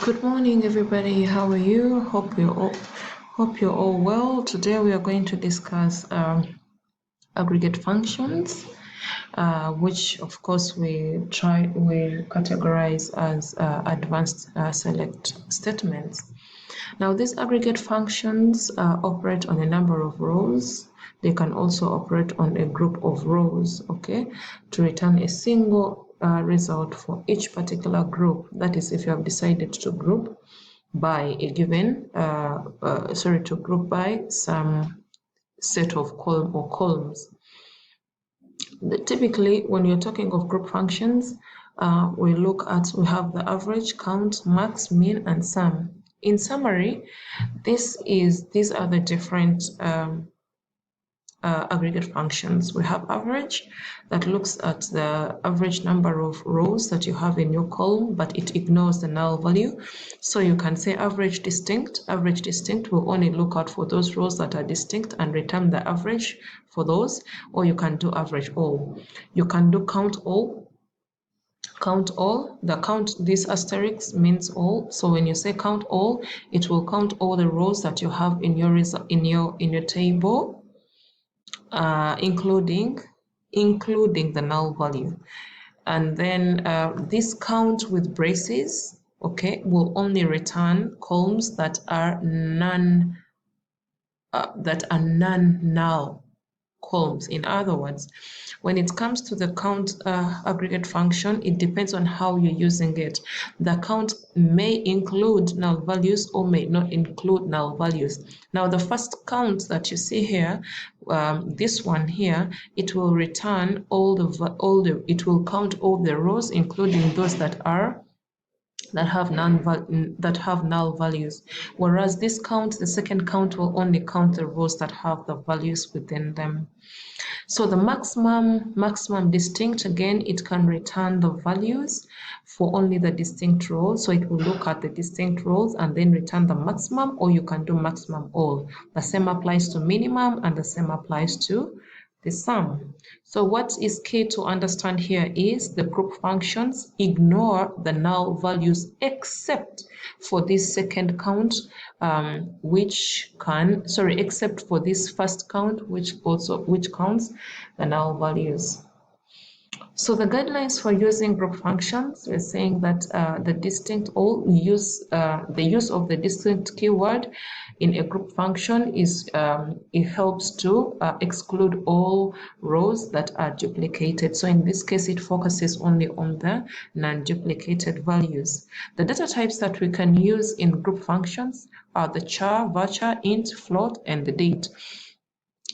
Good morning, everybody. How are you? Hope you're all well. Today we are going to discuss aggregate functions, which of course we categorize as advanced select statements. Now, these aggregate functions operate on a number of rows. They can also operate on a group of rows, okay, to return a single result for each particular group. That is, if you have decided to group by a given, to group by some set of columns. Typically, when you're talking of group functions, we have the average, count, max, mean, and sum. In summary, these are the different aggregate functions. We have average, that looks at the average number of rows that you have in your column, but it ignores the null value. So you can say average distinct. Average distinct will only look out for those rows that are distinct and return the average for those, or you can do average all. You can do count all. Count all, this asterisk means all. So when you say count all, it will count all the rows that you have in your table, including the null value. And then this count with braces, okay, will only return columns that are non-null columns. In other words, when it comes to the count aggregate function, it depends on how you're using it. The count may include null values or may not include null values. Now, the first count that you see here, this one here, it will return it will count all the rows, including those that have null values, whereas this count, the second count, will only count the rows that have the values within them. So the maximum distinct, again, it can return the values for only the distinct rows. So it will look at the distinct rows and then return the maximum, or you can do maximum all. The same applies to minimum and the same applies to the sum. So what is key to understand here is the group functions ignore the null values except for this second count, except for this first count, which counts the null values. So the guidelines for using group functions, we're saying that the use of the distinct keyword in a group function is it helps to exclude all rows that are duplicated. So in this case, it focuses only on the non-duplicated values. The data types that we can use in group functions are the char, varchar, int, float, and the date.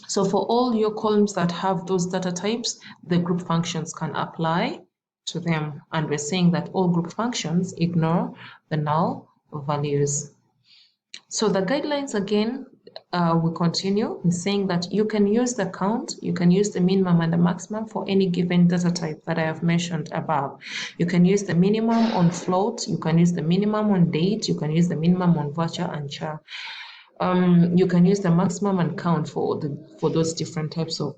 So for all your columns that have those data types, the group functions can apply to them. And we're saying that all group functions ignore the null values. So the guidelines, again, we continue in saying that you can use the count, you can use the minimum and the maximum for any given data type that I have mentioned above. You can use the minimum on float, you can use the minimum on date, you can use the minimum on varchar and char. You can use the maximum and count for those different types of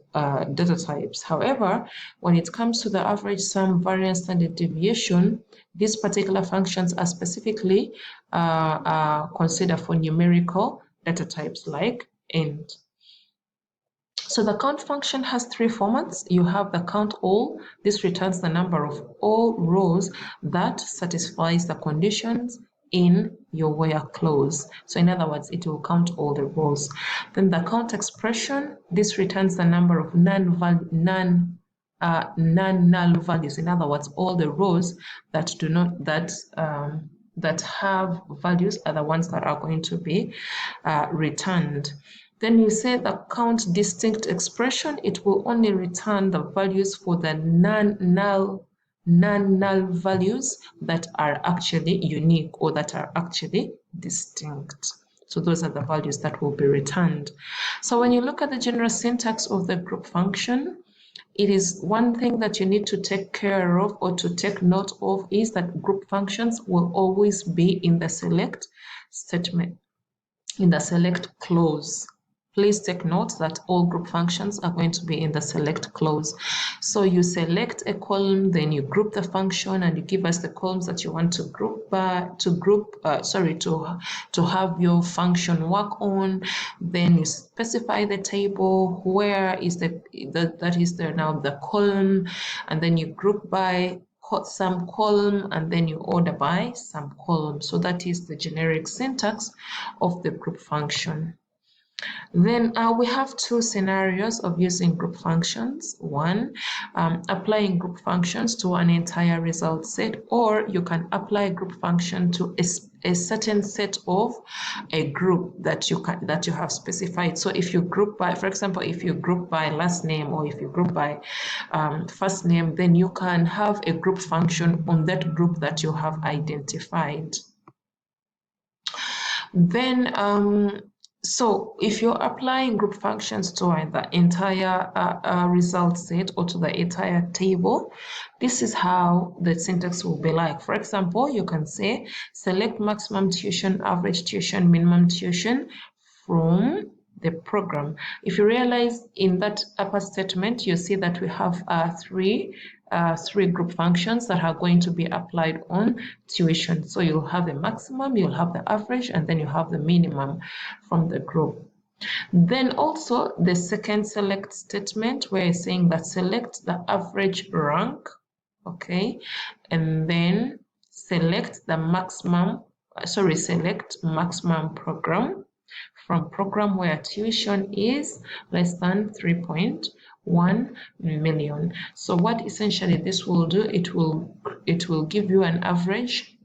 data types. However, when it comes to the average, sum, variance, standard deviation, these particular functions are specifically considered for numerical data types like int. So the count function has three formats. You have the count all. This returns the number of all rows that satisfies the conditions in your where clause. So in other words, it will count all the rows. Then the count expression, this returns the number of non-null values. In other words, all the rows that that have values are the ones that are going to be returned. Then you say the count distinct expression, it will only return the values for the non-null values that are actually unique or that are actually distinct. So those are the values that will be returned. So when you look at the general syntax of the group function, it is one thing that you need to take care of or to take note of is that group functions will always be in the select statement, in the select clause. Please take note that all group functions are going to be in the select clause. So you select a column, then you group the function, and you give us the columns that you want to group to have your function work on. Then you specify the table where is now the column, and then you group by some column, and then you order by some column. So that is the generic syntax of the group function. Then we have two scenarios of using group functions. One, applying group functions to an entire result set, or you can apply group function to a certain set of a group that you have specified. So if you group by, for example, if you group by last name, or if you group by first name, then you can have a group function on that group that you have identified. Then so if you're applying group functions to the entire result set or to the entire table, this is how the syntax will be like. For example, you can say select maximum tuition, average tuition, minimum tuition from the program. If you realize in that upper statement, you see that we have three group functions that are going to be applied on tuition. So you'll have the maximum, you'll have the average, and then you have the minimum from the group. Then also the second select statement, where it's saying that select the average rank, okay, and then select maximum program from program where tuition is less than 3.1 million. So what essentially this will do, it will give you an average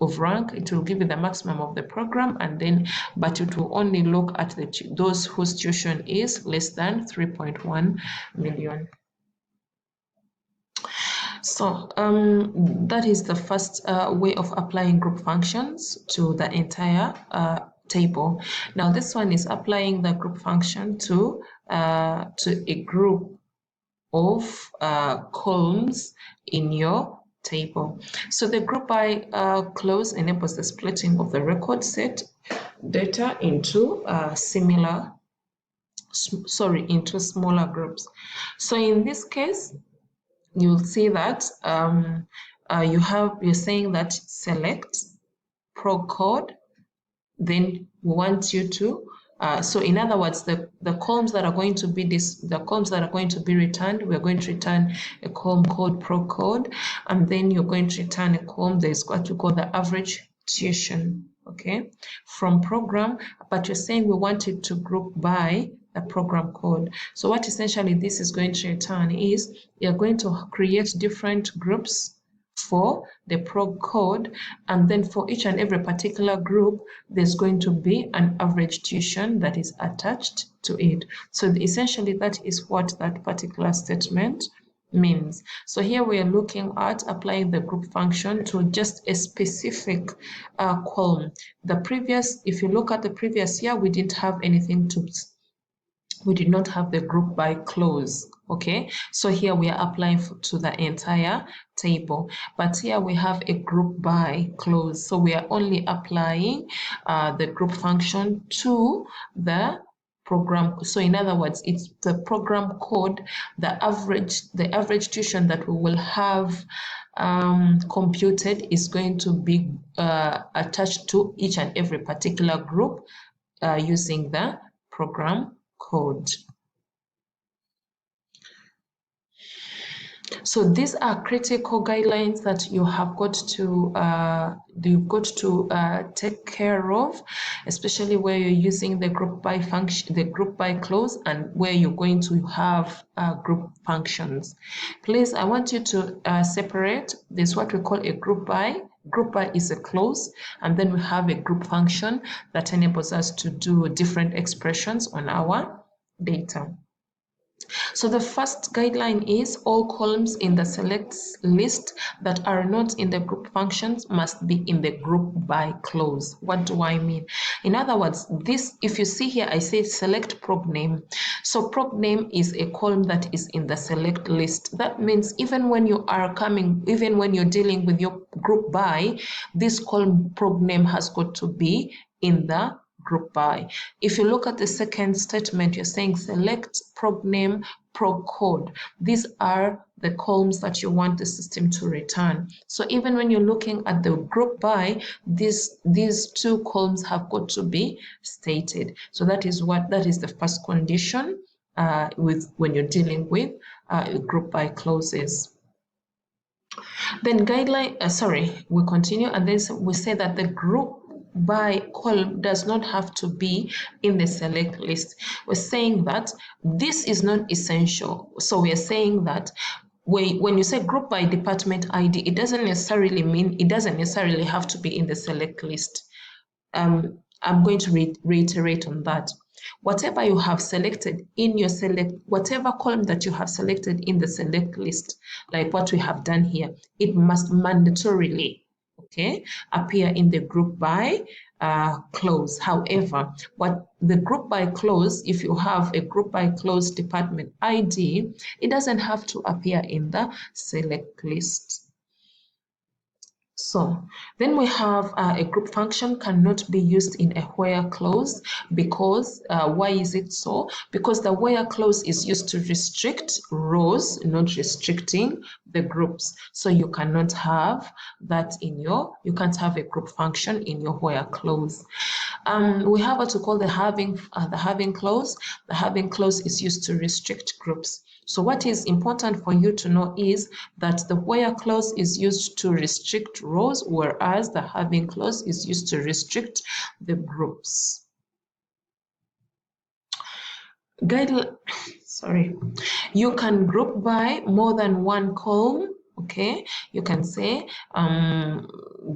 of rank, it will give you the maximum of the program, and then but it will only look at those whose tuition is less than 3.1 million. So that is the first way of applying group functions to the entire table. Now this one is applying the group function to a group of columns in your table. So the group by clause enables the splitting of the record set data into into smaller groups. So in this case, you'll see that you're saying that select prog code, then we want you to so in other words, the columns that are going to be returned, we're going to return a column called prog code, and then you're going to return a column that is what you call the average tuition, okay, from program, but you're saying we want it to group by a program code. So what essentially this is going to return is you're going to create different groups for the prog code, and then for each and every particular group there's going to be an average tuition that is attached to it. So essentially that is what that particular statement means. So here we are looking at applying the group function to just a specific column. If you look at the previous year, we didn't have anything we did not have the group by clause, okay? So here we are applying to the entire table, but here we have a group by clause. So we are only applying the group function to the program. So in other words, it's the program code, the average tuition that we will have computed is going to be attached to each and every particular group using the program code. So these are critical guidelines that you have got to take care of, especially where you're using the group by function, the group by clause, and where you're going to have group functions. Please, I want you to separate this, what we call a group by. Group by is a clause, and then we have a group function that enables us to do different expressions on our data. So the first guideline is all columns in the select list that are not in the group functions must be in the group by clause. What do I mean? In other words, this, if you see here, I say select prog name. So prog name is a column that is in the select list. That means even when you're dealing with your group by, this column prog name has got to be in the group by. If you look at the second statement, you're saying select prog name, prog code. These are the columns that you want the system to return. So even when you're looking at the group by, these two columns have got to be stated. So that is the first condition when you're dealing with group by clauses. Then we continue, and then we say that the group by column does not have to be in the select list. We're saying that this is not essential. So we're saying that when you say group by department ID, it doesn't necessarily have to be in the select list. I'm going to reiterate on that. Whatever you have selected in your whatever column that you have selected in the select list, like what we have done here, it must mandatorily, okay, appear in the group by clause. However, what the group by clause, if you have a group by clause department ID, it doesn't have to appear in the select list. So then we have a group function cannot be used in a where clause because why is it so? Because the where clause is used to restrict rows, not restricting the groups. So you cannot have that you can't have a group function in your where clause. We have what we call the having clause. The having clause is used to restrict groups. So what is important for you to know is that the where clause is used to restrict rows, whereas the having clause is used to restrict the groups. You can group by more than one column. Okay, you can say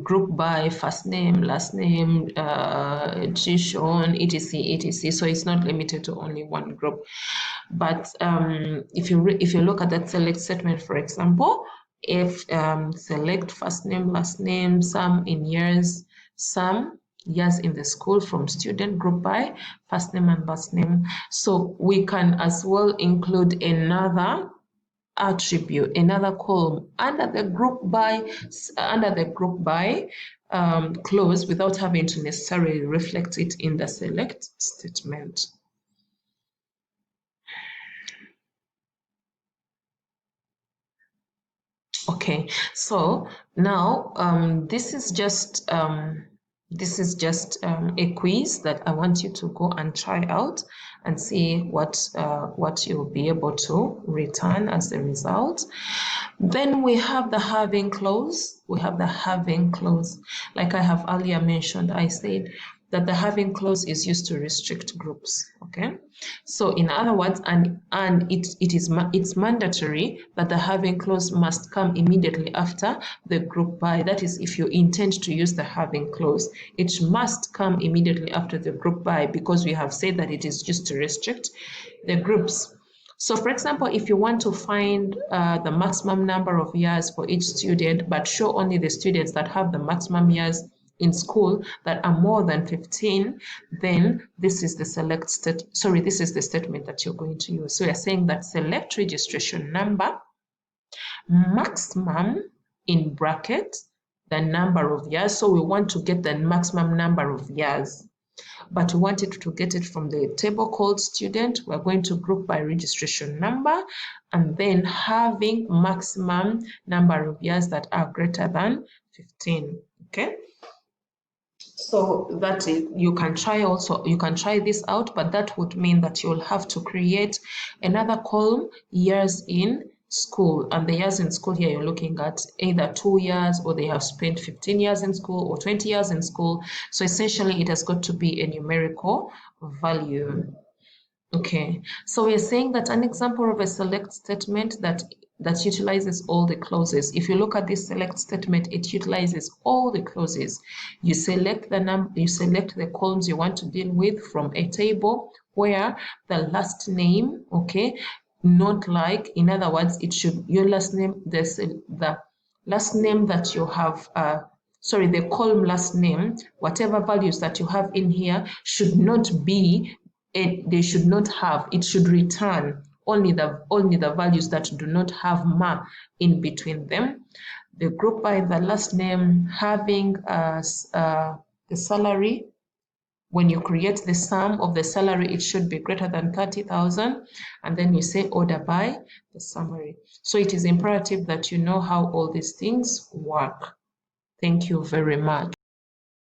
group by first name, last name, tuition, etc, etc. So it's not limited to only one group. But if you look at that select statement, for example, if select first name, last name, sum in years, sum years in the school from student group by first name and last name. So we can as well include another attribute, another column under the group by clause without having to necessarily reflect it in the select statement. Okay, so now this is just a quiz that I want you to go and try out and see what you'll be able to return as a result. Then we have the having clause. Like I have earlier mentioned, I said that the having clause is used to restrict groups. Okay, so in other words, and it's mandatory that the having clause must come immediately after the group by. That is, if you intend to use the having clause, it must come immediately after the group by, because we have said that it is used to restrict the groups. So for example, if you want to find the maximum number of years for each student, but show only the students that have the maximum years in school that are more than 15, then this is the statement that you're going to use. So you're saying that select registration number, maximum in bracket, the number of years. So we want to get the maximum number of years, but we wanted to get it from the table called student. We're going to group by registration number, and then having maximum number of years that are greater than 15. Okay. So that is, you can try this out, but that would mean that you'll have to create another column, years in school, and the years in school here you're looking at either 2 years, or they have spent 15 years in school, or 20 years in school. So essentially it has got to be a numerical value. Okay, so we're saying that an example of a select statement that utilizes all the clauses. If you look at this select statement, it utilizes all the clauses. You select the columns you want to deal with from a table where the last name, okay, not like, in other words, it should, your last name, the last name that you have, the column last name, whatever values that you have in here should not be, it should return only the values that do not have ma in between them. The group by the last name, having the salary, when you create the sum of the salary, it should be greater than 30,000, and then you say order by the summary. So it is imperative that you know how all these things work. Thank you very much.